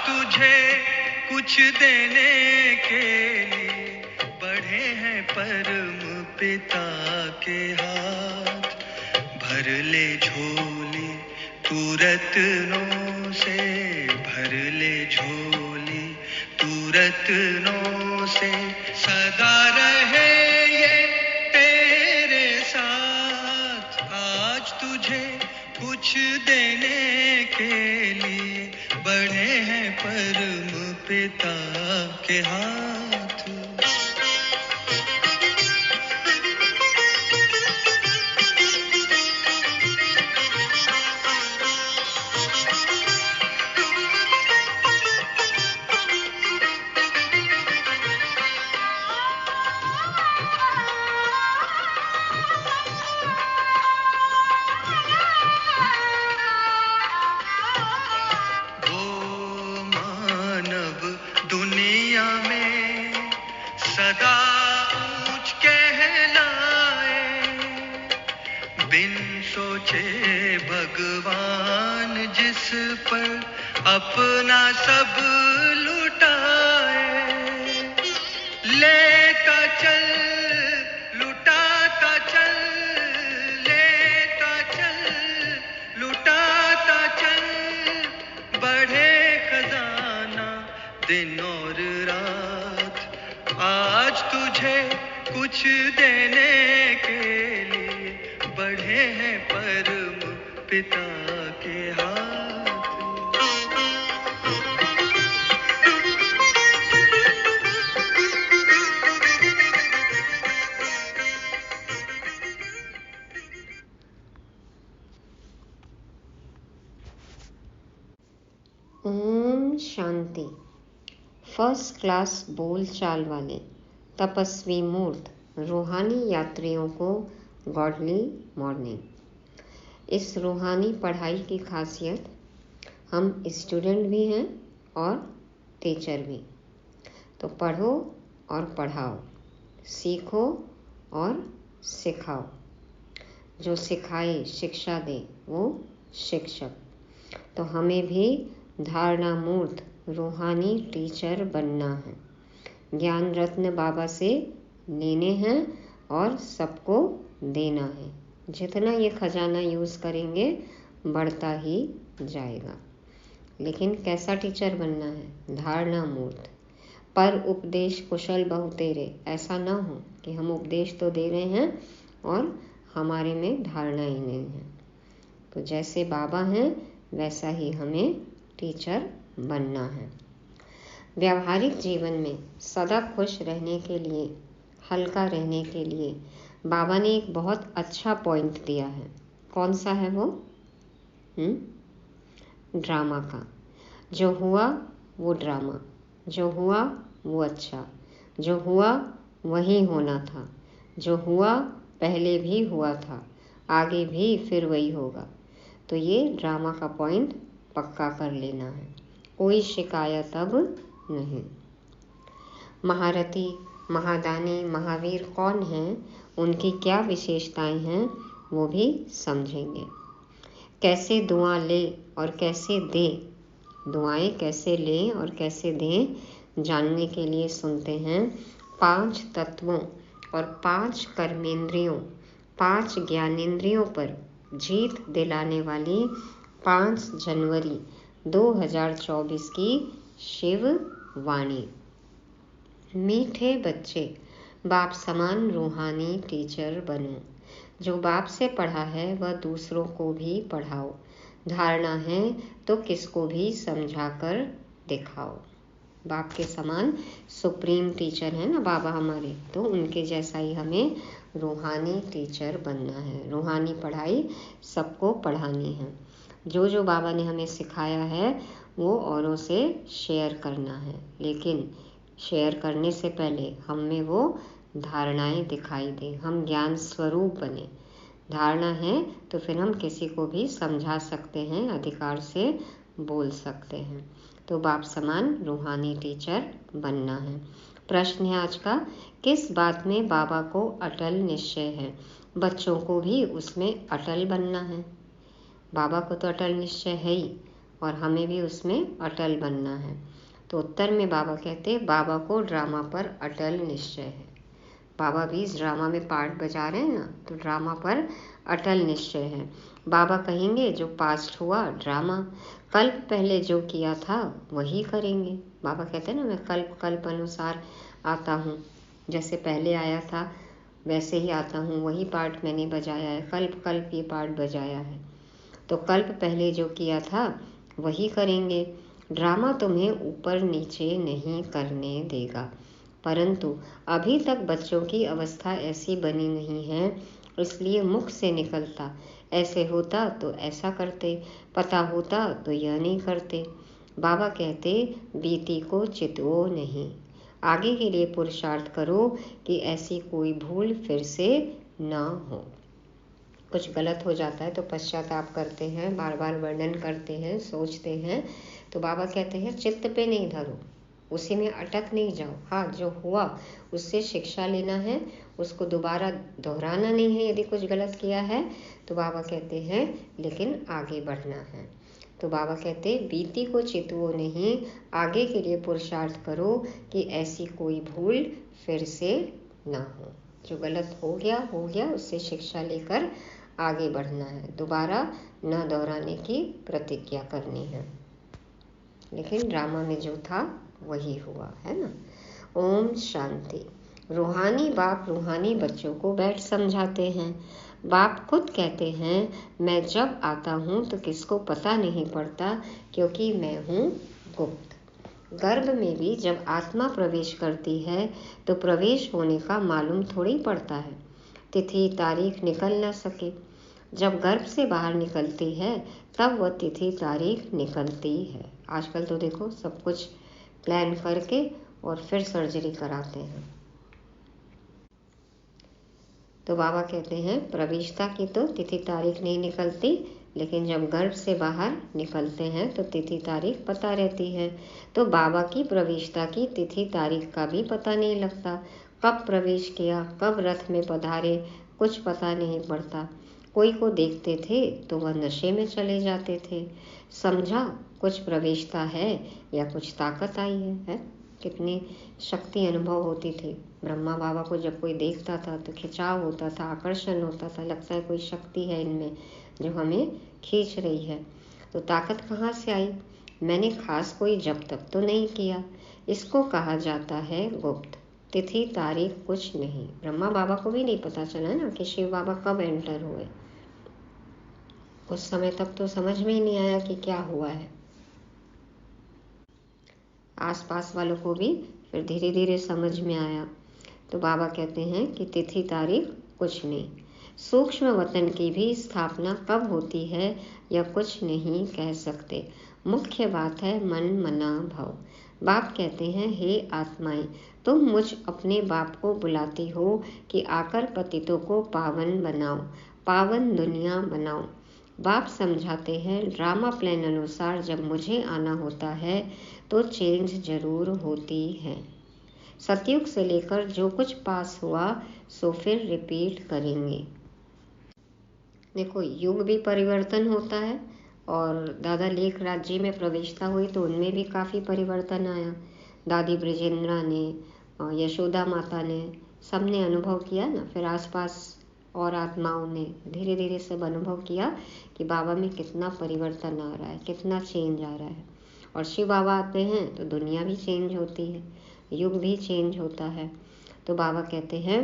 तुझे कुछ देने के लिए बढ़े हैं परम पिता के हाथ। भर ले झोली तू रत्नों से, भर ले झोली तू रत्नों से, सदा रहे ये तेरे साथ। आज तुझे कुछ देने के लिए बढ़े हैं परम पिता के हाथ। दुनिया में सदा ऊंच कहलाए, बिन सोचे भगवान जिस पर अपना सब लुटाए। लेता चल लुटाता चल, लेता चल लुटाता चल, बढ़े खजाना दिन और रात। आज तुझे कुछ देने के लिए बढ़े हैं परम पिता के हाथ। ओम शांति। फर्स्ट क्लास बोल चाल वाले तपस्वी मूर्त रूहानी यात्रियों को गॉडली मॉर्निंग। इस रूहानी पढ़ाई की खासियत, हम स्टूडेंट भी हैं और टीचर भी। तो पढ़ो और पढ़ाओ, सीखो और सिखाओ। जो सिखाए शिक्षा दे वो शिक्षक। तो हमें भी धारणा मूर्त रूहानी टीचर बनना है। ज्ञान रत्न बाबा से लेने हैं और सबको देना है। जितना ये खजाना यूज़ करेंगे बढ़ता ही जाएगा। लेकिन कैसा टीचर बनना है? धारणा मूर्त। पर उपदेश कुशल बहु तेरे। ऐसा ना हो कि हम उपदेश तो दे रहे हैं और हमारे में धारणा ही नहीं है। तो जैसे बाबा हैं वैसा ही हमें टीचर बनना है। व्यावहारिक जीवन में सदा खुश रहने के लिए, हल्का रहने के लिए बाबा ने एक बहुत अच्छा पॉइंट दिया है। कौन सा है वो? ड्रामा का। जो हुआ वो ड्रामा, जो हुआ वो अच्छा, जो हुआ वही होना था, जो हुआ पहले भी हुआ था, आगे भी फिर वही होगा। तो ये ड्रामा का पॉइंट पक्का कर लेना है। कोई शिकायत अब नहीं। महारथी, महादानी, महावीर कौन हैं, उनकी क्या विशेषताएं हैं वो भी समझेंगे। कैसे दुआ ले और कैसे दे, दुआएं कैसे लें और कैसे दें जानने के लिए सुनते हैं 5 तत्वों और 5 कर्मेंद्रियों, 5 ज्ञानेंद्रियों पर जीत दिलाने वाली 5 जनवरी 2024 की शिव वाणी। मीठे बच्चे, बाप समान रूहानी टीचर बनो। जो बाप से पढ़ा है वह दूसरों को भी पढ़ाओ। धारणा है तो किसको भी समझा कर दिखाओ। बाप के समान सुप्रीम टीचर है ना बाबा हमारे, तो उनके जैसा ही हमें रूहानी टीचर बनना है। रूहानी पढ़ाई सबको पढ़ानी है। जो जो बाबा ने हमें सिखाया है वो औरों से शेयर करना है। लेकिन शेयर करने से पहले हम में वो धारणाएं दिखाई दें, हम ज्ञान स्वरूप बने। धारणा है तो फिर हम किसी को भी समझा सकते हैं, अधिकार से बोल सकते हैं। तो बाप समान रूहानी टीचर बनना है। प्रश्न है आज का, किस बात में बाबा को अटल निश्चय है? बच्चों को भी उसमें अटल बनना है। बाबा को तो अटल निश्चय है ही, और हमें भी उसमें अटल बनना है। तो उत्तर में बाबा कहते हैं बाबा को ड्रामा पर अटल निश्चय है। बाबा भी इस ड्रामा में पार्ट बजा रहे हैं ना, तो ड्रामा पर अटल निश्चय है। बाबा कहेंगे जो पास्ट हुआ ड्रामा, कल्प पहले जो किया था वही करेंगे। बाबा कहते हैं ना मैं कल्प कल्प अनुसार आता हूँ, जैसे पहले आया था वैसे ही आता हूँ, वही पार्ट मैंने बजाया है, कल्प कल्प ये पार्ट बजाया है। तो कल्प पहले जो किया था वही करेंगे। ड्रामा तुम्हें ऊपर नीचे नहीं करने देगा, परंतु अभी तक बच्चों की अवस्था ऐसी बनी नहीं है, इसलिए मुख से निकलता ऐसे होता तो ऐसा करते, पता होता तो यह नहीं करते। बाबा कहते बीती को चितवो नहीं, आगे के लिए पुरुषार्थ करो कि ऐसी कोई भूल फिर से ना हो। कुछ गलत हो जाता है तो पश्चाताप करते हैं, बार बार वर्णन करते हैं, सोचते हैं, तो बाबा कहते हैं चित्त पे नहीं धरो, उसी में अटक नहीं जाओ। हाँ, जो हुआ उससे शिक्षा लेना है, उसको दोबारा दोहराना नहीं है। यदि कुछ गलत किया है तो बाबा कहते हैं लेकिन आगे बढ़ना है। तो बाबा कहते बीती को चितवो नहीं, आगे के लिए पुरुषार्थ करो कि ऐसी कोई भूल फिर से ना हो। जो गलत हो गया उससे शिक्षा लेकर आगे बढ़ना है, दोबारा न दोहराने की प्रतिज्ञा करनी है। लेकिन ड्रामा में जो था वही हुआ है ना। ओम शांति। रूहानी बाप रूहानी बच्चों को बैठ समझाते हैं। बाप खुद कहते हैं मैं जब आता हूँ तो किसको पता नहीं पड़ता, क्योंकि मैं हूँ गुप्त। गर्भ में भी जब आत्मा प्रवेश करती है तो प्रवेश होने का मालूम थोड़ी पड़ता है, तिथि तारीख निकल न सके। जब गर्भ से बाहर निकलती है तब वह तिथि तारीख निकलती है। आजकल तो देखो सब कुछ प्लान करके और फिर सर्जरी कराते हैं। तो बाबा कहते हैं प्रवेशता की तो तिथि तारीख नहीं निकलती, लेकिन जब गर्भ से बाहर निकलते हैं तो तिथि तारीख पता रहती है। तो बाबा की प्रवेशता की तिथि तारीख का भी पता नहीं लगता, कब प्रवेश किया, कब रथ में पधारे, कुछ पता नहीं पड़ता। कोई को देखते थे तो वह नशे में चले जाते थे, समझा कुछ प्रवेशता है या कुछ ताकत आई है? कितनी शक्ति अनुभव होती थी। ब्रह्मा बाबा को जब कोई देखता था तो खिंचाव होता था, आकर्षण होता था, लगता है कोई शक्ति है इनमें जो हमें खींच रही है। तो ताकत कहाँ से आई? मैंने खास कोई जब तक तो नहीं किया। इसको कहा जाता है गुप्त। तिथि तारीख कुछ नहीं। ब्रह्मा बाबा को भी नहीं पता चला ना कि शिव बाबा कब एंटर हुए। उस समय तक तो समझ में ही नहीं आया कि क्या हुआ है। आसपास वालों को भी फिर धीरे धीरे समझ में आया। तो बाबा कहते हैं कि तिथि तारीख कुछ नहीं। सूक्ष्म वतन की भी स्थापना कब होती है यह कुछ नहीं कह सकते। मुख्य बात है मन मना भव। बाप कहते हैं हे आत्माएं, तुम मुझ अपने बाप को बुलाती हो कि आकर पतितों को पावन बनाओ, पावन दुनिया बनाओ। बाप समझाते हैं ड्रामा प्लान अनुसार जब मुझे आना होता है तो चेंज जरूर होती है। सतयुग से लेकर जो कुछ पास हुआ सो फिर रिपीट करेंगे। देखो युग भी परिवर्तन होता है, और दादा लेख राज्य में प्रवेशता हुई तो उनमें भी काफ़ी परिवर्तन आया। दादी ब्रजेंद्रा ने, यशोदा माता ने, सबने अनुभव किया ना। फिर आसपास और आत्माओं ने धीरे धीरे सब अनुभव किया कि बाबा में कितना परिवर्तन आ रहा है, कितना चेंज आ रहा है। और शिव बाबा आते हैं तो दुनिया भी चेंज होती है, युग भी चेंज होता है। तो बाबा कहते हैं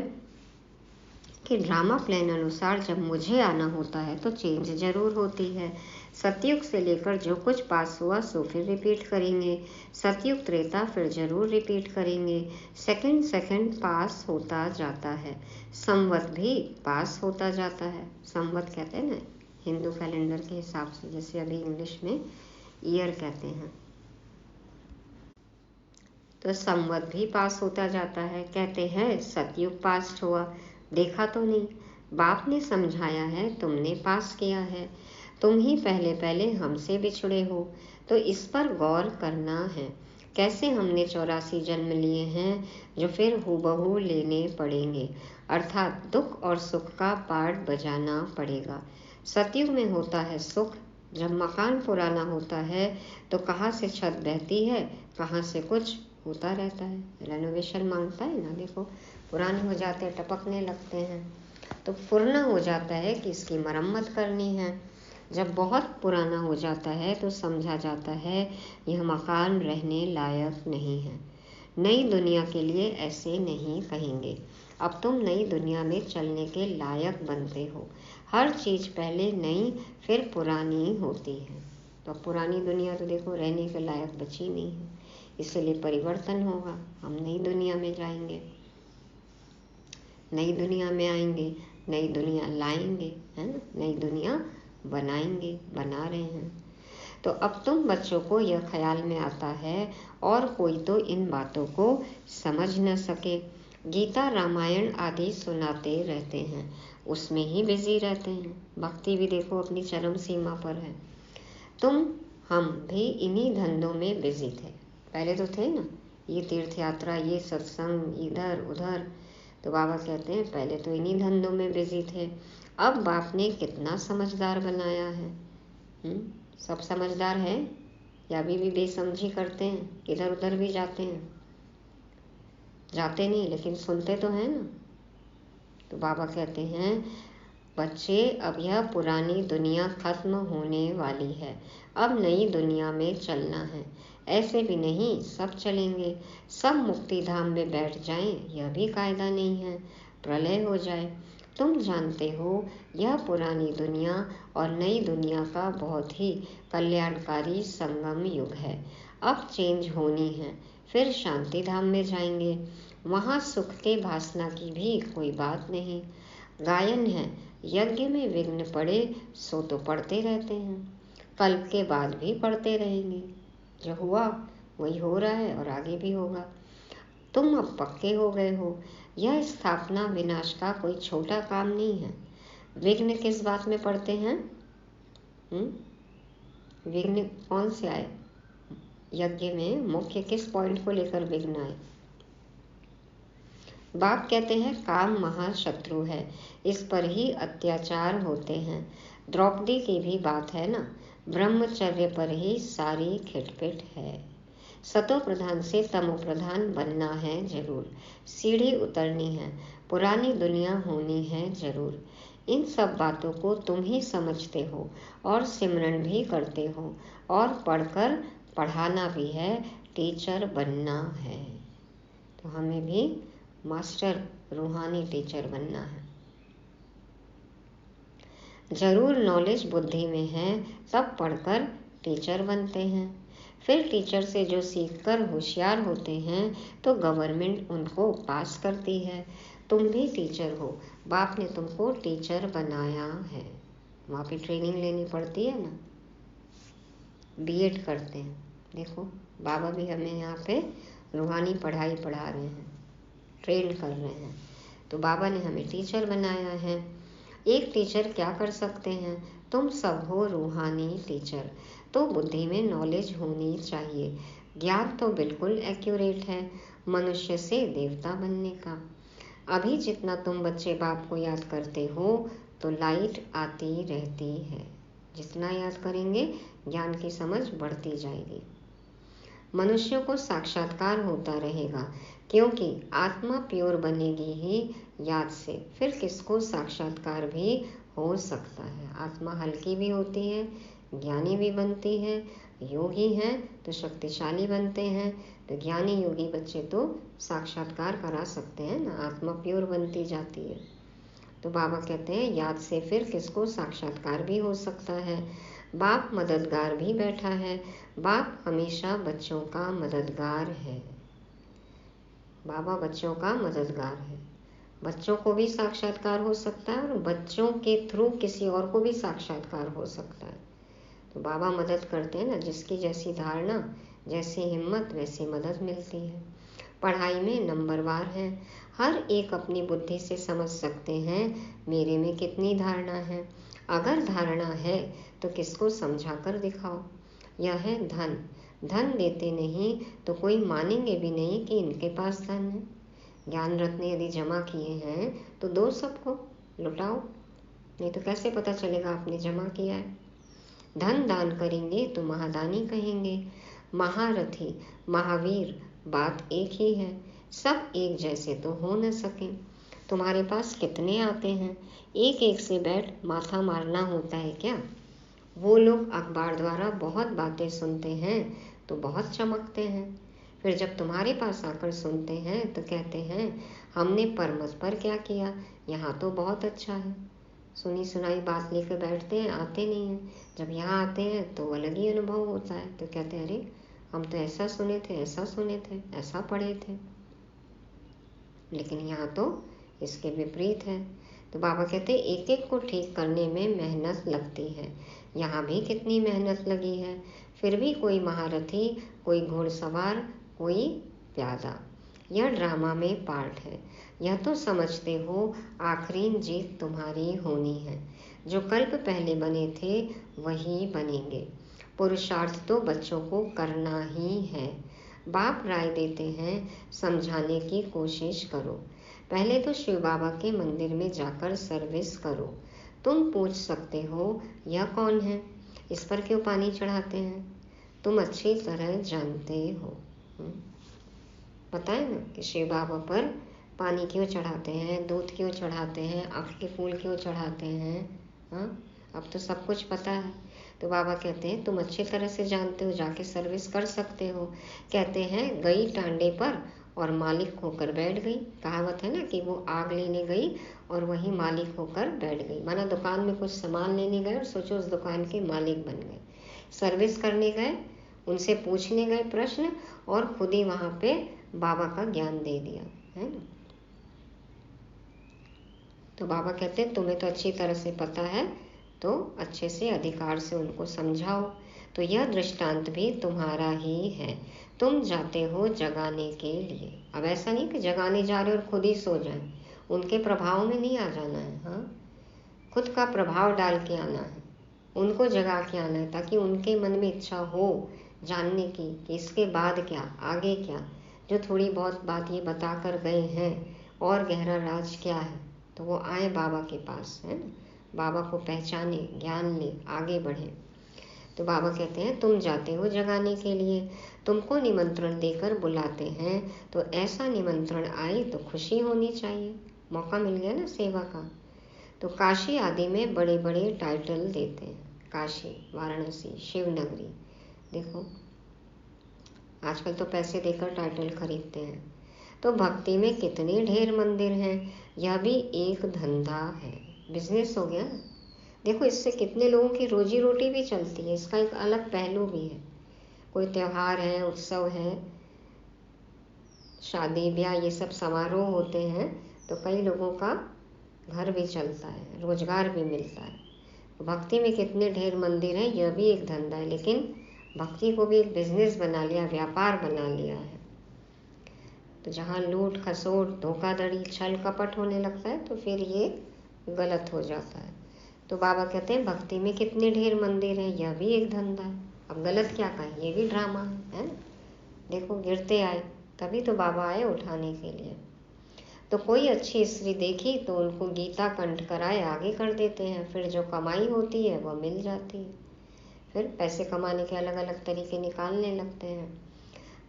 कि ड्रामा प्लान अनुसार जब मुझे आना होता है तो चेंज जरूर होती है। सतयुग से लेकर जो कुछ पास हुआ सो फिर रिपीट करेंगे। सतयुग त्रेता फिर जरूर रिपीट करेंगे। सेकंड सेकंड पास होता जाता है, संवत भी पास होता जाता है। संवत कहते हैं ना हिंदू कैलेंडर के हिसाब से, जैसे अभी इंग्लिश में ईयर कहते हैं। तो संवत भी पास होता जाता है। कहते हैं सतयुग पास हुआ, देखा तो नहीं, बाप ने समझाया है, तुमने पास किया है। तुम ही पहले पहले हमसे बिछड़े हो, तो इस पर गौर करना है। कैसे हमने 84 जन्म लिए हैं जो फिर हूबहू लेने पड़ेंगे, अर्थात दुख और सुख का पार्ट बजाना पड़ेगा। सतयुग में होता है सुख, जब मकान पुराना होता है तो कहाँ से छत बहती है, कहाँ से कुछ होता रहता है, रेनोवेशन मांगता है ना। देखो पुराने हो जाते हैं, टपकने लगते हैं, तो पुराना हो जाता है कि इसकी मरम्मत करनी है। जब बहुत पुराना हो जाता है तो समझा जाता है यह मकान रहने लायक नहीं है। नई दुनिया के लिए ऐसे नहीं कहेंगे। अब तुम नई दुनिया में चलने के लायक बनते हो। हर चीज़ पहले नई फिर पुरानी होती है। तो पुरानी दुनिया तो देखो रहने के लायक बची नहीं है, इसलिए परिवर्तन होगा। हम नई दुनिया में जाएंगे, नई दुनिया में आएंगे, नई दुनिया लाएंगे, है ना, नई दुनिया बनाएंगे, बना रहे हैं। तो अब तुम बच्चों को यह ख्याल में आता है और कोई तो इन बातों को समझ न सके। गीता रामायण आदि सुनाते रहते हैं, उसमें ही बिजी रहते हैं। भक्ति भी देखो अपनी चरम सीमा पर है। हम भी इन्हीं धंधों में बिजी थे। पहले तो थे ना, ये तीर्थ यात्रा, ये सत्संग, इधर उधर। तो बाबा कहते हैं पहले तो इन्हीं धंधों में बिजी थे। अब बाप ने कितना समझदार बनाया है। सब समझदार है या अभी भी बेसमझी करते हैं, इधर उधर भी जाते हैं? जाते नहीं, लेकिन सुनते तो हैं ना। तो बाबा कहते हैं बच्चे, अब यह पुरानी दुनिया खत्म होने वाली है, अब नई दुनिया में चलना है। ऐसे भी नहीं सब चलेंगे, सब मुक्ति धाम में बैठ जाएं, यह भी कायदा नहीं है। प्रलय हो जाए। तुम जानते हो यह पुरानी दुनिया और नई दुनिया का बहुत ही कल्याणकारी संगम युग है। अब चेंज होनी है, फिर शांति धाम में जाएंगे। वहाँ सुख के वासना की भी कोई बात नहीं। गायन है, यज्ञ में विघ्न पड़े सो तो पढ़ते रहते हैं, कल्प के बाद भी पढ़ते रहेंगे। जो हुआ वही हो रहा है और आगे भी होगा। तुम अब पक्के हो गए हो। यह स्थापना विनाश का कोई छोटा काम नहीं है। विघ्न किस बात में पड़ते हैं? विघ्न कौन से आए यज्ञ में? मुख्य किस पॉइंट को लेकर विघ्न आए? बाप कहते हैं काम महाशत्रु है, इस पर ही अत्याचार होते हैं। द्रौपदी की भी बात है ना, ब्रह्मचर्य पर ही सारी खिटपिट है। सतो प्रधान से तमो प्रधान बनना है जरूर, सीढ़ी उतरनी है, पुरानी दुनिया होनी है जरूर। इन सब बातों को तुम ही समझते हो और सिमरन भी करते हो, और पढ़कर पढ़ाना भी है, टीचर बनना है। तो हमें भी मास्टर रूहानी टीचर बनना है। जरूर नॉलेज बुद्धि में है, तब पढ़कर टीचर बनते हैं। फिर टीचर से जो सीखकर होशियार होते हैं तो गवर्नमेंट उनको पास करती है। तुम भी टीचर हो, बाप ने तुमको टीचर बनाया है। वहाँ पे ट्रेनिंग लेनी पड़ती है ना, बीएड करते हैं। देखो बाबा भी हमें यहाँ पे रूहानी पढ़ाई पढ़ा रहे हैं, ट्रेन कर रहे हैं। तो बाबा ने हमें टीचर बनाया है। एक टीचर क्या कर सकते हैं? तुम सब हो रूहानी टीचर, तो बुद्धि में नॉलेज होनी चाहिए। ज्ञान तो बिल्कुल एक्यूरेट है, मनुष्य से देवता बनने का। अभी जितना तुम बच्चे बाप को याद करते हो तो लाइट आती रहती है। जितना याद करेंगे ज्ञान की समझ बढ़ती जाएगी। मनुष्यों को साक्षात्कार होता रहेगा, क्योंकि आत्मा प्योर बनेगी ही याद से। फिर किसको साक्षात्कार भी हो सकता है। आत्मा हल्की भी होती है, ज्ञानी भी बनती है। योगी हैं तो शक्तिशाली बनते हैं, तो ज्ञानी योगी बच्चे तो साक्षात्कार करा सकते हैं ना, आत्मा प्योर बनती जाती है। तो बाबा कहते हैं याद से फिर किसको साक्षात्कार भी हो सकता है। बाप मददगार भी बैठा है। बाप हमेशा बच्चों का मददगार है। बाबा बच्चों का मददगार है। बच्चों को भी साक्षात्कार हो सकता है और बच्चों के थ्रू किसी और को भी साक्षात्कार हो सकता है। तो बाबा मदद करते हैं ना, जिसकी जैसी धारणा, जैसी हिम्मत, वैसी मदद मिलती है। पढ़ाई में नंबरवार है। हर एक अपनी बुद्धि से समझ सकते हैं मेरे में कितनी धारणा है। अगर धारणा है तो किसको समझा कर दिखाओ। यह है धन। धन देते नहीं तो कोई मानेंगे भी नहीं कि इनके पास धन है। ज्ञान रत्न यदि जमा किए हैं तो दो सबको, लुटाओ, नहीं तो कैसे पता चलेगा आपने जमा किया है। धन दान करेंगे तो महादानी कहेंगे। महारथी, महावीर, बात एक ही है। सब एक जैसे तो हो न सके। तुम्हारे पास कितने आते हैं, एक एक से बैठ माथा मारना होता है क्या? वो लोग अखबार द्वारा बहुत बातें सुनते हैं तो बहुत चमकते हैं, फिर जब तुम्हारे पास आकर सुनते हैं तो कहते हैं हमने परमत पर क्या किया, यहाँ तो बहुत अच्छा है। सुनी सुनाई बात लेकर बैठते हैं, आते नहीं हैं। जब यहाँ आते हैं तो अलग ही अनुभव होता है, तो कहते हैं अरे हम तो ऐसा सुने थे, ऐसा सुने थे, ऐसा पढ़े थे, लेकिन यहाँ तो इसके विपरीत है। तो बाबा कहते हैं एक एक को ठीक करने में मेहनत लगती है। यहाँ भी कितनी मेहनत लगी है, फिर भी कोई महारथी, कोई घोड़सवार, कोई प्यादा। यह ड्रामा में पार्ट है। यह तो समझते हो आखिरी जीत तुम्हारी होनी है। जो कल्प पहले बने थे वही बनेंगे। पुरुषार्थ तो बच्चों को करना ही है। बाप राय देते हैं, समझाने की कोशिश करो। पहले तो शिव बाबा के मंदिर में जाकर सर्विस करो। तुम पूछ सकते हो यह कौन है, इस पर क्यों पानी चढ़ाते हैं? तुम अच्छी तरह जानते हो। पता है ना कि शिव बाबा पर पानी क्यों चढ़ाते हैं, दूध क्यों चढ़ाते हैं, आँख के फूल क्यों चढ़ाते हैं। हाँ, अब तो सब कुछ पता है। तो बाबा कहते हैं तुम अच्छी तरह से जानते हो, जाके सर्विस कर सकते हो। कहते हैं गई टांडे पर और मालिक होकर बैठ गई। कहावत है ना कि वो आग लेने गई और वही मालिक होकर बैठ गई। माना दुकान में कुछ सामान लेने गए और सोचो उस दुकान के मालिक बन गए। सर्विस करने गए, उनसे पूछने गए प्रश्न और खुद ही वहाँ पे बाबा का ज्ञान दे दिया, है ना। तो बाबा कहते हैं तुम्हें तो अच्छी तरह से पता है, तो अच्छे से अधिकार से उनको समझाओ। तो यह दृष्टांत भी तुम्हारा ही है। तुम जाते हो जगाने के लिए। अब ऐसा नहीं कि जगाने जा रहे और खुद ही सो जाए, उनके प्रभाव में नहीं आ जाना है। हाँ, खुद का प्रभाव डाल के आना है, उनको जगा के आना है, ताकि उनके मन में इच्छा हो जानने की कि इसके बाद क्या, आगे क्या। जो थोड़ी बहुत बात ये बता कर गए हैं और गहरा राज क्या है, तो वो आए बाबा के पास, है ना। बाबा को पहचाने, ज्ञान ले, आगे बढ़े। तो बाबा कहते हैं तुम जाते हो जगाने के लिए, तुमको निमंत्रण देकर बुलाते हैं, तो ऐसा निमंत्रण आए तो खुशी होनी चाहिए। मौका मिल गया ना सेवा का। तो काशी आदि में बड़े बड़े टाइटल देते हैं, काशी, वाराणसी, शिवनगरी। देखो आजकल तो पैसे देकर टाइटल खरीदते हैं। तो भक्ति में कितने ढेर मंदिर हैं। यह भी एक धंधा है, बिजनेस हो गया। देखो इससे कितने लोगों की रोजी रोटी भी चलती है। इसका एक अलग पहलू भी है। कोई त्योहार है, उत्सव है, शादी ब्याह, ये सब समारोह होते हैं, तो कई लोगों का घर भी चलता है, रोजगार भी मिलता है। भक्ति में कितने ढेर मंदिर हैं, यह भी एक धंधा है। लेकिन भक्ति को भी एक बिजनेस बना लिया, व्यापार बना लिया है। तो जहाँ लूट खसोट, धोखाधड़ी, छल कपट होने लगता है तो फिर ये गलत हो जाता है। तो बाबा कहते हैं भक्ति में कितने ढेर मंदिर हैं, यह भी एक धंधा है। अब गलत क्या कहें, ये भी ड्रामा है ना। देखो गिरते आए, तभी तो बाबा आए उठाने के लिए। तो कोई अच्छी स्त्री देखी तो उनको गीता कंठ कराए आगे कर देते हैं। फिर जो कमाई होती है वह मिल जाती है। फिर पैसे कमाने के अलग अलग तरीके निकालने लगते हैं।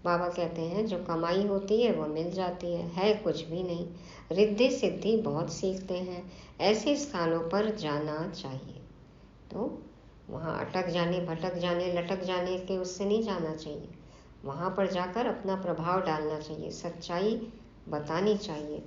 बाबा कहते हैं जो कमाई होती है वह मिल जाती है कुछ भी नहीं। रिद्धि सिद्धि बहुत सीखते हैं, ऐसे स्थानों पर जाना चाहिए। तो वहाँ अटक जाने, भटक जाने, लटक जाने के उससे नहीं जाना चाहिए। वहाँ पर जाकर अपना प्रभाव डालना चाहिए, सच्चाई बतानी चाहिए।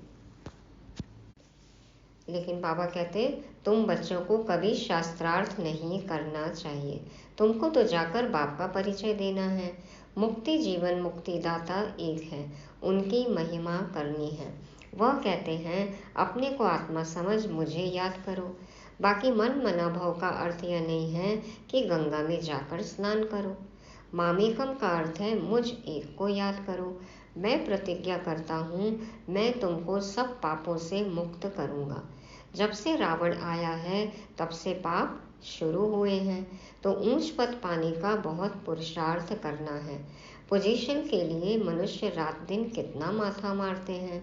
लेकिन बाबा कहते तुम बच्चों को कभी शास्त्रार्थ नहीं करना चाहिए। तुमको तो जाकर बाप का परिचय देना है। मुक्ति जीवन मुक्तिदाता एक है, उनकी महिमा करनी है। वह कहते हैं अपने को आत्मा समझ मुझे याद करो। बाकी मन मनाभाव का अर्थ यह नहीं है कि गंगा में जाकर स्नान करो। मामेकम का अर्थ है मुझ एक को याद करो। मैं प्रतिज्ञा करता हूँ मैं तुमको सब पापों से मुक्त करूँगा। जब से रावण आया है तब से पाप शुरू हुए हैं। तो ऊंच पद पाने का बहुत पुरुषार्थ करना है। पोजीशन के लिए मनुष्य रात दिन कितना माथा मारते हैं,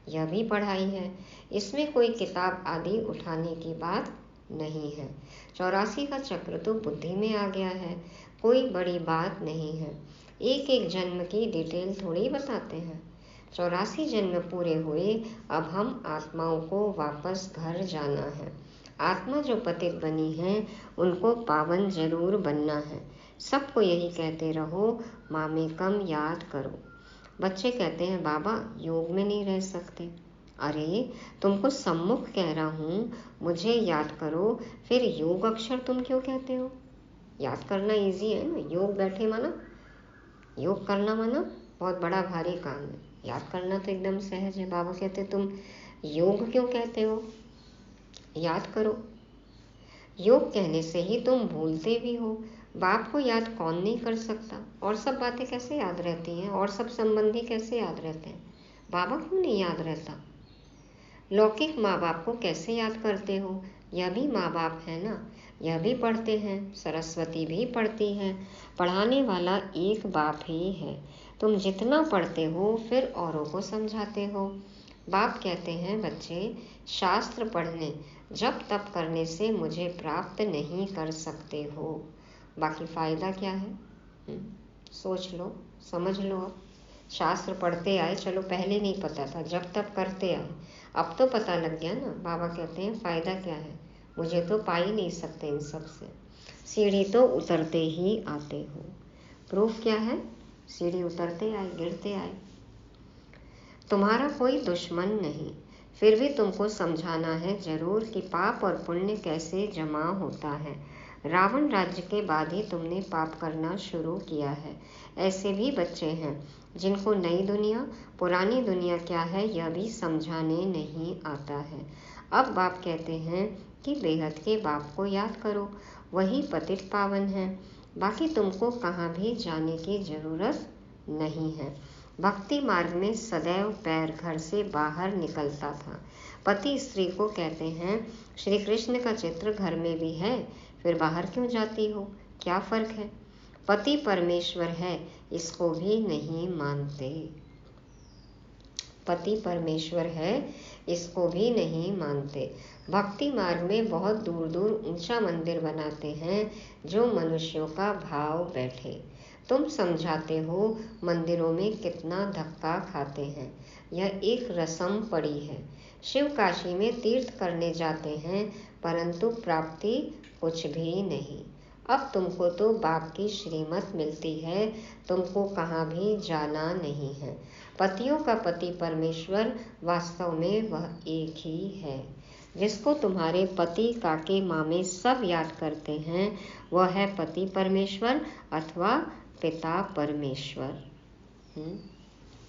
यह भी पढ़ाई है। इसमें कोई किताब आदि उठाने की बात नहीं है। 84 का चक्र तो बुद्धि में आ गया है, कोई बड़ी बात नहीं है। एक एक जन्म की डिटेल थोड़ी बताते हैं। 84 जन्म पूरे हुए, अब हम आत्माओं को वापस घर जाना है। आत्मा जो पतित बनी है उनको पावन जरूर बनना है। सबको यही कहते रहो, मामेकम याद करो। बच्चे कहते हैं बाबा योग में नहीं रह सकते। अरे तुमको सम्मुख कह रहा हूँ, मुझे याद करो, फिर योग अक्षर तुम क्यों कहते हो? याद करना इजी है ना, योग बैठे माना, योग करना माना बहुत बड़ा भारी काम है। याद करना तो एकदम सहज है। बाबा कहते तुम योग क्यों कहते हो? याद करो। योग कहने से ही तुम भूलते भी हो। बाप को याद कौन नहीं कर सकता? और सब बातें कैसे याद रहती हैं? और सब संबंधी कैसे याद रहते हैं? बाबा क्यों नहीं याद रहता? लौकिक माँ बाप को कैसे याद करते हो? यह भी माँ बाप है ना, यह भी पढ़ते हैं, सरस्वती भी पढ़ती है। पढ़ाने वाला एक बाप ही है। तुम जितना पढ़ते हो फिर औरों को समझाते हो। बाप कहते हैं बच्चे, शास्त्र पढ़ने जप तप करने से मुझे प्राप्त नहीं कर सकते हो, बाकी फ़ायदा क्या है? सोच लो, समझ लो। अब शास्त्र पढ़ते आए, चलो पहले नहीं पता था, जब तब करते आए, अब तो पता लग गया ना। बाबा कहते हैं फ़ायदा क्या है? मुझे तो पा ही नहीं सकते इन सब से। सीढ़ी तो उतरते ही आते हो। प्रूफ क्या है? सीढ़ी उतरते आए, गिरते आए। तुम्हारा कोई दुश्मन नहीं, फिर भी तुमको समझाना है जरूर कि पाप और पुण्य कैसे जमा होता है। रावण राज्य के बाद ही तुमने पाप करना शुरू किया है। ऐसे भी बच्चे हैं जिनको नई दुनिया पुरानी दुनिया क्या है यह भी समझाने नहीं आता है। अब बाप कहते हैं कि बेहद के बाप को याद करो, वही पतित पावन है। बाकी तुमको कहाँ भी जाने की जरूरत नहीं है। भक्ति मार्ग में सदैव पैर घर से बाहर निकलता था। पति स्त्री को कहते हैं श्री कृष्ण का चित्र घर में भी है, फिर बाहर क्यों जाती हो? क्या फर्क है? पति परमेश्वर है, इसको भी नहीं मानते। पति परमेश्वर है, इसको भी नहीं मानते। भक्ति मार्ग में बहुत दूर दूर ऊंचा मंदिर बनाते हैं जो मनुष्यों का भाव बैठे। तुम समझाते हो मंदिरों में कितना धक्का खाते हैं। यह एक रस्म पड़ी है। शिव काशी में तीर्थ करने जाते हैं, परंतु प्राप्ति कुछ भी नहीं। अब तुमको तो बाप की श्रीमत मिलती है, तुमको कहाँ भी जाना नहीं है। पतियों का पति परमेश्वर वास्तव में वह एक ही है। जिसको तुम्हारे पति काके मामे सब याद करते हैं, वह है पति परमेश्वर अथवा पिता परमेश्वर।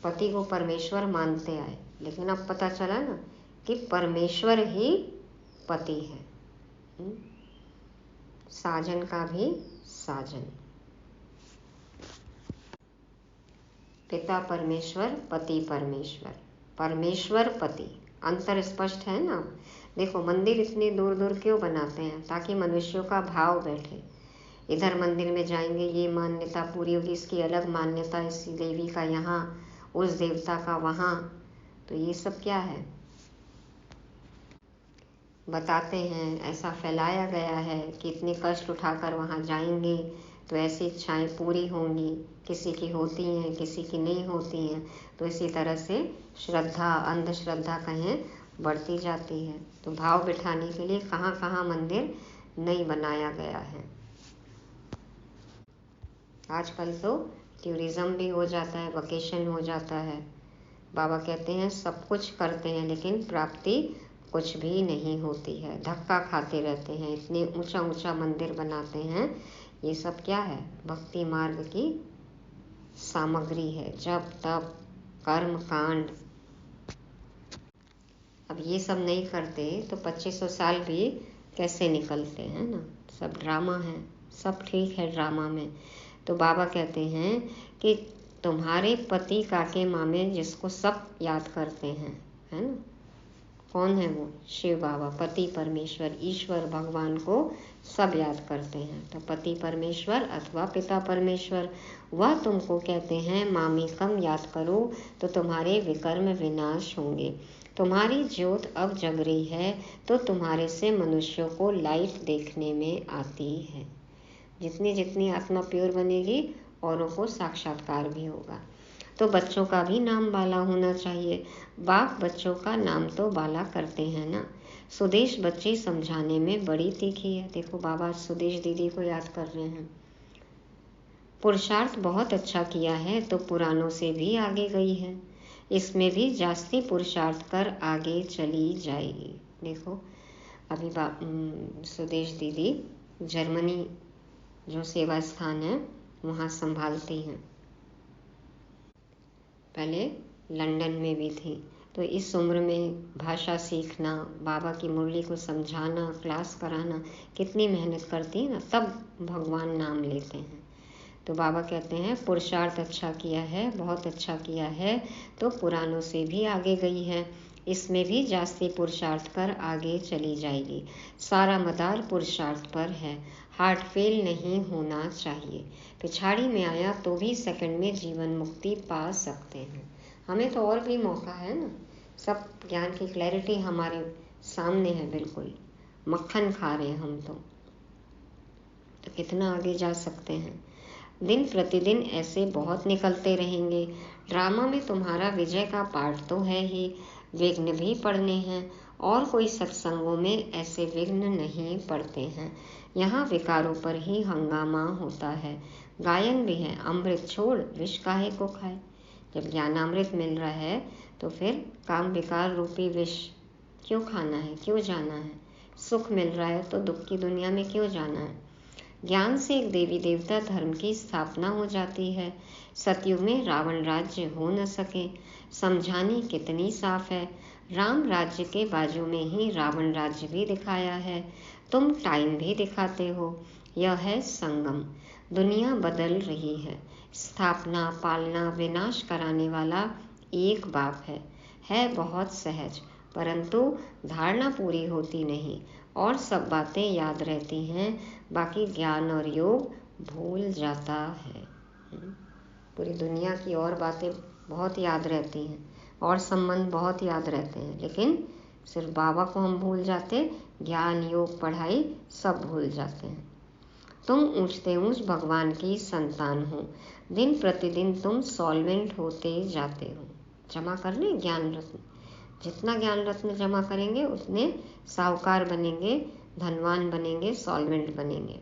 पति को परमेश्वर मानते आए, लेकिन अब पता चला ना कि परमेश्वर ही पति है। साजन का भी साजन। पिता परमेश्वर, पति परमेश्वर, परमेश्वर पति, अंतर स्पष्ट है ना। देखो मंदिर इतने दूर दूर क्यों बनाते हैं? ताकि मनुष्यों का भाव बैठे। इधर मंदिर में जाएंगे ये मान्यता पूरी होगी, इसकी अलग मान्यता, इस देवी का यहाँ, उस देवता का वहाँ। तो ये सब क्या है? बताते हैं, ऐसा फैलाया गया है कि इतने कष्ट उठाकर वहाँ जाएंगे तो ऐसी इच्छाएं पूरी होंगी। किसी की होती हैं, किसी की नहीं होती हैं। तो इसी तरह से श्रद्धा, अंधश्रद्धा कहें, बढ़ती जाती है। तो भाव बिठाने के लिए कहाँ कहाँ मंदिर नहीं बनाया गया है। आजकल तो टूरिज़्म भी हो जाता है, वकेशन हो जाता है। बाबा कहते हैं सब कुछ करते हैं लेकिन प्राप्ति कुछ भी नहीं होती है। धक्का खाते रहते हैं, इतने ऊंचा ऊंचा मंदिर बनाते हैं। ये सब क्या है? भक्ति मार्ग की सामग्री है, जप तप कर्म कांड। अब ये सब नहीं करते तो 2500 साल भी कैसे निकलते हैं ना। सब ड्रामा है, सब ठीक है ड्रामा में। तो बाबा कहते हैं कि तुम्हारे पति काके मामे जिसको सब याद करते हैं, है ना, कौन है वो? शिव बाबा, पति परमेश्वर, ईश्वर भगवान को सब याद करते हैं। तो पति परमेश्वर अथवा पिता परमेश्वर, वह तुमको कहते हैं मामी कम याद करो तो तुम्हारे विकर्म विनाश होंगे। तुम्हारी ज्योत अब जग रही है तो तुम्हारे से मनुष्यों को लाइट देखने में आती है। जितनी जितनी आत्मा प्योर बनेगी औरों को साक्षात्कार भी होगा। तो बच्चों का भी नाम बाला होना चाहिए। बाप बच्चों का नाम तो बाला करते हैं ना। सुदेश बच्ची समझाने में बड़ी तीखी है। देखो बाबा सुदेश दीदी को याद कर रहे हैं। पुरुषार्थ बहुत अच्छा किया है तो पुरानों से भी आगे गई है। इसमें भी जास्ती पुरुषार्थ कर आगे चली जाएगी। देखो अभी सुदेश दीदी जर्मनी जो सेवा स्थान है वहाँ संभालती हैं। पहले लंदन में भी थी। तो इस उम्र में भाषा सीखना, बाबा की मुरली को समझाना, क्लास कराना, कितनी मेहनत करती है ना, तब भगवान नाम लेते हैं। तो बाबा कहते हैं पुरुषार्थ अच्छा किया है, बहुत अच्छा किया है तो पुरानों से भी आगे गई है। इसमें भी जास्ती पुरुषार्थ कर आगे चली जाएगी। सारा मदार पुरुषार्थ पर है। हार्ट फेल नहीं होना चाहिए। पिछाड़ी में आया तो भी सेकंड में जीवन मुक्ति पा सकते हैं। हमें तो और भी मौका है ना। सब ज्ञान की क्लैरिटी हमारे सामने है, बिल्कुल मक्खन खा रहे हैं हम तो कितना आगे जा सकते हैं। दिन प्रतिदिन ऐसे बहुत निकलते रहेंगे। ड्रामा में तुम्हारा विजय का पार्ट तो है ही, विघ्न भी पड़ने हैं। और कोई सत्संगों में ऐसे विघ्न नहीं पड़ते हैं। यहाँ विकारों पर ही हंगामा होता है। गायन भी है, अमृत छोड़ विष काहे को खाए। जब ज्ञानामृत मिल रहा है तो फिर काम विकार रूपी विष क्यों खाना है, क्यों जाना है। सुख मिल रहा है तो दुख की दुनिया में क्यों जाना है। ज्ञान से एक देवी देवता धर्म की स्थापना हो जाती है। सतयुग में रावण राज्य हो न सके। समझानी कितनी साफ है। राम राज्य के बाजू में ही रावण राज्य भी दिखाया है। तुम टाइम भी दिखाते हो। यह है संगम। दुनिया बदल रही है। स्थापना, पालना, विनाश कराने वाला एक बाप है बहुत सहज, परंतु धारणा पूरी होती नहीं और सब बातें याद रहती हैं, बाकी ज्ञान और योग भूल जाता है। पूरी दुनिया की और बातें बहुत याद रहती हैं और संबंध बहुत याद रहते हैं, लेकिन सिर्फ बाबा को हम भूल जाते, ज्ञान योग पढ़ाई सब भूल जाते हैं। तुम ऊंचते ऊंच भगवान की संतान हो। दिन प्रतिदिन तुम सॉल्वेंट होते जाते हो। जमा कर लें ज्ञान रत्न। जितना ज्ञान रत्न जमा करेंगे उतने साहूकार बनेंगे, धनवान बनेंगे, सॉल्वेंट बनेंगे।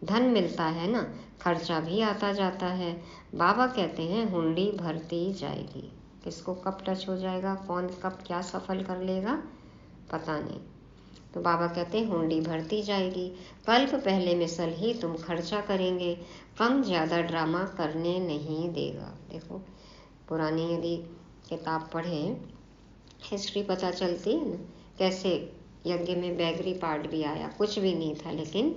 धन मिलता है ना, खर्चा भी आता जाता है। बाबा कहते हैं हुंडी भरती जाएगी। किसको कब टच हो जाएगा, कौन कब क्या सफल कर लेगा पता नहीं। तो बाबा कहते हैं हुंडी भरती जाएगी। कल्प पहले मिसल ही तुम खर्चा करेंगे। कम ज़्यादा ड्रामा करने नहीं देगा। देखो पुरानी यदि किताब पढ़ें, हिस्ट्री पता चलती है ना, कैसे यज्ञ में बैगरी पार्ट भी आया, कुछ भी नहीं था, लेकिन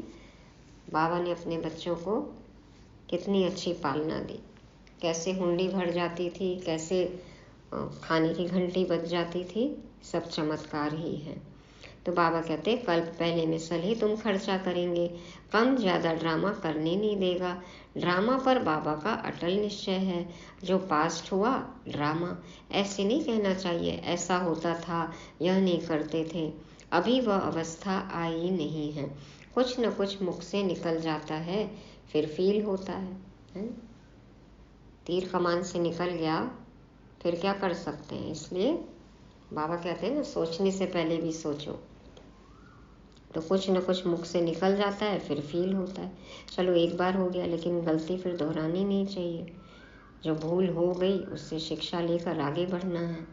बाबा ने अपने बच्चों को कितनी अच्छी पालना दी। कैसे हुंडी भर जाती थी, कैसे खाने की घंटी बज जाती थी, सब चमत्कार ही है। तो बाबा कहते कल्प पहले मिसल ही तुम खर्चा करेंगे। कम ज़्यादा ड्रामा करने नहीं देगा। ड्रामा पर बाबा का अटल निश्चय है। जो पास्ट हुआ ड्रामा, ऐसे नहीं कहना चाहिए ऐसा होता था, यह नहीं करते थे। अभी वह अवस्था आई नहीं है। कुछ न कुछ मुख से निकल जाता है, फिर फील होता है? तीर कमान से निकल गया, फिर क्या कर सकते हैं। इसलिए बाबा कहते हैं ना, सोचने से पहले भी सोचो। तो कुछ न कुछ मुख से निकल जाता है, फिर फील होता है। चलो एक बार हो गया, लेकिन गलती फिर दोहरानी नहीं चाहिए। जो भूल हो गई उससे शिक्षा लेकर आगे बढ़ना है।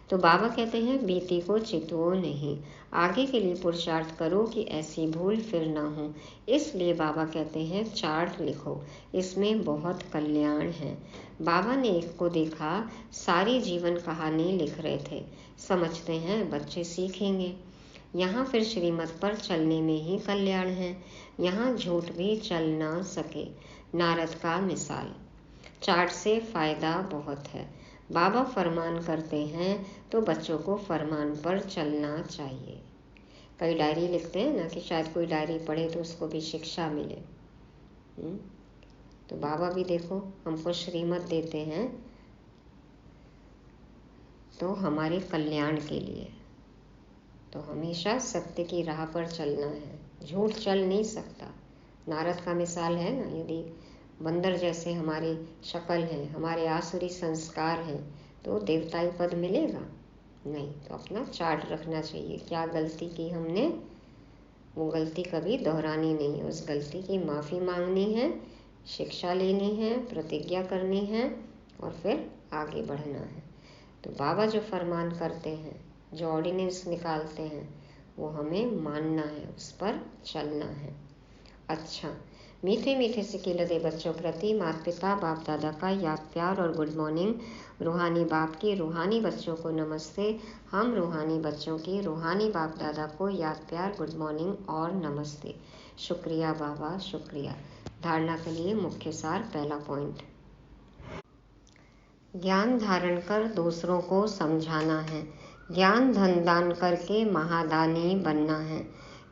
तो बाबा कहते हैं बीती को चितवो नहीं, आगे के लिए पुरुषार्थ करो कि ऐसी भूल फिर ना हो। इसलिए बाबा कहते हैं चार्ट लिखो, इसमें बहुत कल्याण है। बाबा ने एक को देखा, सारी जीवन कहानी लिख रहे थे। समझते हैं बच्चे सीखेंगे। यहाँ फिर श्रीमत पर चलने में ही कल्याण है। यहाँ झूठ भी चल ना सके। नारद का मिसाल। चार्ट से फायदा बहुत है। बाबा फरमान करते हैं तो बच्चों को फरमान पर चलना चाहिए। कई डायरी लिखते हैं ना कि शायद कोई डायरी पढ़े तो उसको भी शिक्षा मिले। तो बाबा भी देखो हमको श्रीमत देते हैं तो हमारे कल्याण के लिए। तो हमेशा सत्य की राह पर चलना है, झूठ चल नहीं सकता। नारद का मिसाल है ना, यदि बंदर जैसे हमारी शक्ल है, हमारे आसुरी संस्कार हैं, तो देवताई पद मिलेगा नहीं। तो अपना चार्ट रखना चाहिए, क्या गलती की हमने, वो गलती कभी दोहरानी नहीं है। उस गलती की माफ़ी मांगनी है, शिक्षा लेनी है, प्रतिज्ञा करनी है और फिर आगे बढ़ना है। तो बाबा जो फरमान करते हैं, जो ऑर्डिनेंस निकालते हैं, वो हमें मानना है, उस पर चलना है। अच्छा, मीठे मीठे से लदे बच्चों प्रति माता पिता बाप दादा का याद प्यार और गुड मॉर्निंग। रूहानी बाप की रूहानी बच्चों को नमस्ते। हम रूहानी बच्चों की रूहानी बाप दादा को याद प्यार, गुड मॉर्निंग और नमस्ते। शुक्रिया बाबा, शुक्रिया। धारणा के लिए मुख्य सार, पहला पॉइंट, ज्ञान धारण कर दूसरों को समझाना है। ज्ञान धन दान करके महादानी बनना है।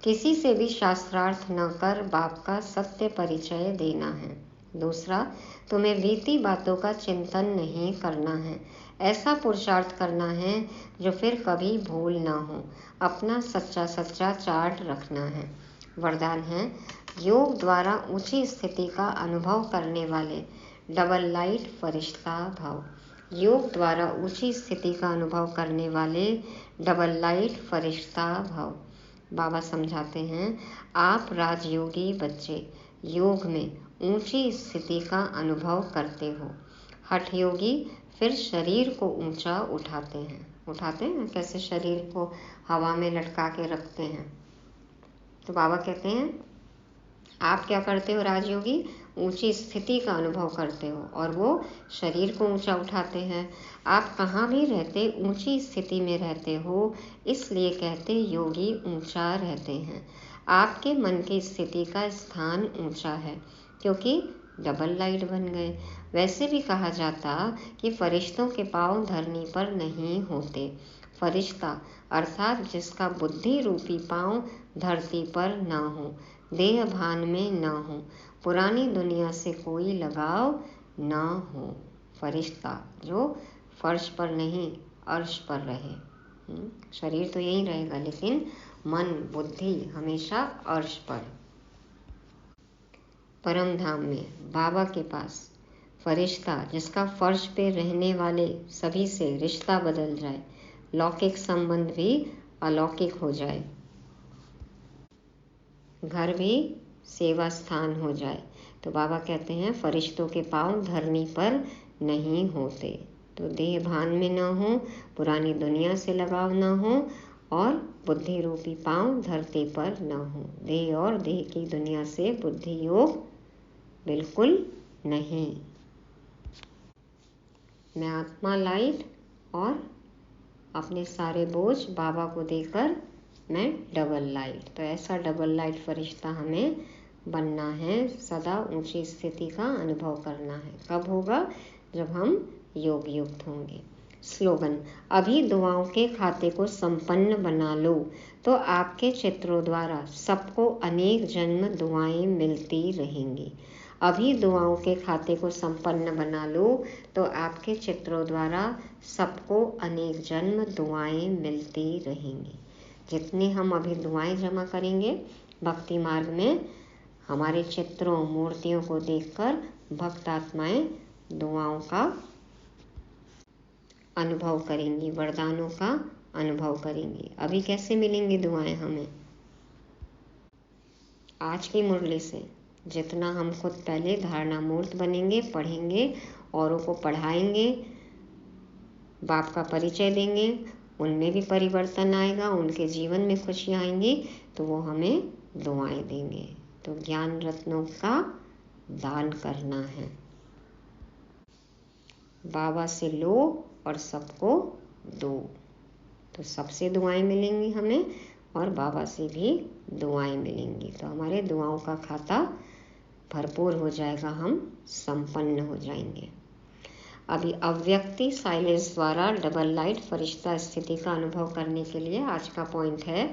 किसी से भी शास्त्रार्थ न कर बाप का सत्य परिचय देना है। दूसरा, तुम्हें बीती बातों का चिंतन नहीं करना है। ऐसा पुरुषार्थ करना है जो फिर कभी भूल ना हो। अपना सच्चा सच्चा चार्ट रखना है। वरदान है, योग द्वारा ऊंची स्थिति का अनुभव करने वाले डबल लाइट फरिश्ता भाव। योग द्वारा ऊंची स्थिति का अनुभव करने वाले डबल लाइट फरिश्ता भाव। बाबा समझाते हैं, आप राजयोगी बच्चे योग में ऊंची स्थिति का अनुभव करते हो। हठ योगी फिर शरीर को ऊंचा उठाते हैं कैसे शरीर को हवा में लटका के रखते हैं। तो बाबा कहते हैं, आप क्या करते हो राजयोगी, ऊंची स्थिति का अनुभव करते हो और वो शरीर को ऊंचा उठाते हैं। आप कहाँ भी रहते ऊंची स्थिति में रहते हो, इसलिए कहते योगी ऊंचा रहते हैं। आपके मन की स्थिति का स्थान ऊंचा है क्योंकि डबल लाइट बन गए। वैसे भी कहा जाता कि फरिश्तों के पाँव धरनी पर नहीं होते। फरिश्ता अर्थात जिसका बुद्धि रूपी पाँव धरती पर ना हो, देह भान में न हो, पुरानी दुनिया से कोई लगाव न हो। फरिश्ता जो फर्श पर नहीं अर्श पर रहे। शरीर तो यहीं रहेगा लेकिन मन बुद्धि हमेशा अर्श पर। परम धाम में बाबा के पास फरिश्ता जिसका फर्श पे रहने वाले सभी से रिश्ता बदल जाए, लौकिक संबंध भी अलौकिक हो जाए, घर भी सेवा स्थान हो जाए। तो बाबा कहते हैं, फरिश्तों के पाँव धरनी पर नहीं होते। तो देह भान में न हो, पुरानी दुनिया से लगाव न हो और बुद्धि रूपी पाँव धरती पर न हो। देह और देह की दुनिया से बुद्धि योग बिल्कुल नहीं। मैं आत्मा लाइट और अपने सारे बोझ बाबा को देकर मैं डबल लाइट। तो ऐसा डबल लाइट फरिश्ता हमें बनना है, सदा ऊंची स्थिति का अनुभव करना है। कब होगा, जब हम योग युक्त होंगे। स्लोगन, अभी दुआओं के खाते को संपन्न बना लो तो आपके चित्रों द्वारा सबको अनेक जन्म दुआएं मिलती रहेंगी। अभी दुआओं के खाते को संपन्न बना लो तो आपके चित्रों द्वारा सबको अनेक जन्म दुआएं मिलती रहेंगी। जितनी हम अभी दुआएं जमा करेंगे भक्ति मार्ग में, हमारे चित्रों मूर्तियों को देखकर भक्त आत्माएं दुआओं का अनुभव करेंगी, वरदानों का अनुभव करेंगी। अभी कैसे मिलेंगी दुआएं हमें? आज की मुरली से। जितना हम खुद पहले धारणा मूर्त बनेंगे, पढ़ेंगे, औरों को पढ़ाएंगे, बाप का परिचय देंगे, उनमें भी परिवर्तन आएगा, उनके जीवन में खुशियाँ आएंगी, तो वो हमें दुआएं देंगे। तो ज्ञान रत्नों का दान करना है। बाबा से लो और सबको दो। तो सबसे दुआएं मिलेंगी हमें और बाबा से भी दुआएं मिलेंगी। तो हमारे दुआओं का खाता भरपूर हो जाएगा, हम संपन्न हो जाएंगे। अभी अव्यक्ति साइलेंस द्वारा डबल लाइट फरिश्ता स्थिति का अनुभव करने के लिए आज का पॉइंट है,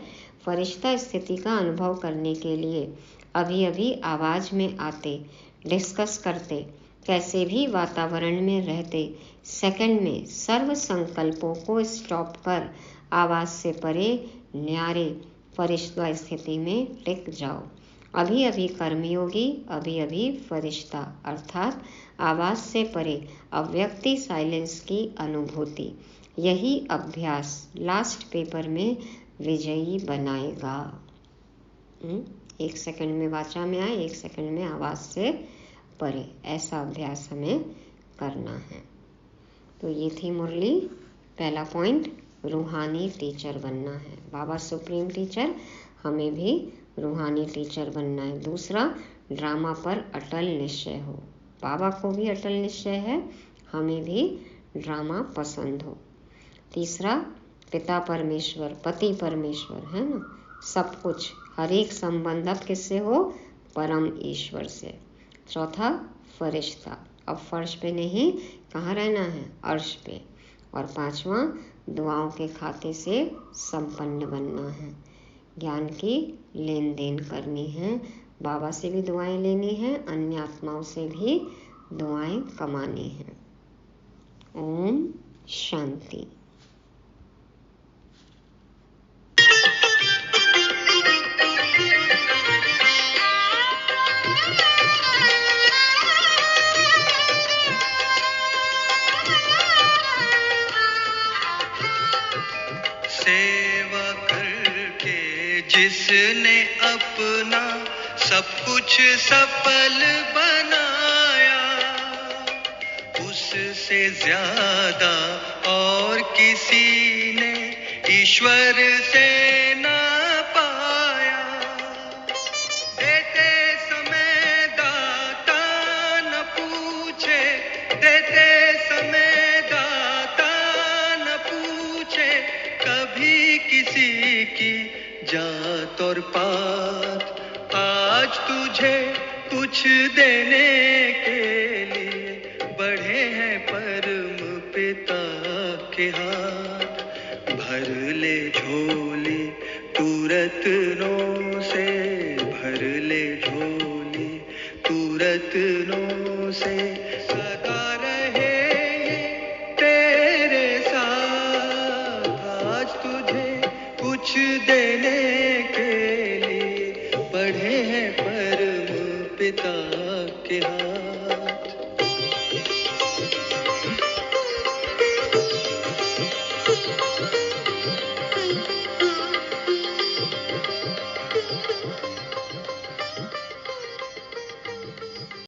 फरिश्ता स्थिति का अनुभव करने के लिए अभी अभी आवाज़ में आते, डिस्कस करते, कैसे भी वातावरण में रहते सेकंड में सर्व संकल्पों को स्टॉप कर आवाज से परे न्यारे फरिश्ता स्थिति में टिक जाओ। अभी अभी कर्मयोगी, अभी अभी फरिश्ता, अर्थात आवाज से परे अव्यक्ति साइलेंस की अनुभूति। यही अभ्यास लास्ट पेपर में विजयी बनाएगा। 1 सेकंड में वाचा में आए, 1 सेकंड में आवाज से परे, ऐसा अभ्यास हमें करना है। तो ये थी मुरली। पहला पॉइंट, रूहानी टीचर बनना है। बाबा सुप्रीम टीचर, हमें भी रूहानी टीचर बनना है। दूसरा, ड्रामा पर अटल निश्चय हो। बाबा को भी अटल निश्चय है, हमें भी ड्रामा पसंद हो। तीसरा, पिता परमेश्वर, पति परमेश्वर है ना, सब कुछ, हर एक संबंध अब किससे हो? परम ईश्वर से। चौथा, फरिश्ता, अब फर्श पे नहीं, कहाँ रहना है? अर्श पे। और पांचवा, दुआओं के खाते से संपन्न बनना है। ज्ञान की लेन देन करनी है, बाबा से भी दुआएं लेनी है, अन्य आत्माओं से भी दुआएं कमानी है। ओम शांति। सेवा करके जिसने अपना सब कुछ सफल बनाया, उससे ज्यादा और किसी ने ईश्वर से ना पाया। देते समय दाता न पूछे, देते समय दाता न पूछे कभी किसी की जात और पात। आज तुझे कुछ देने के लिए बढ़े हैं परम पिता के हाथ। भर ले झोली तू रत्नों से, भर ले झोली तू रत्नों से।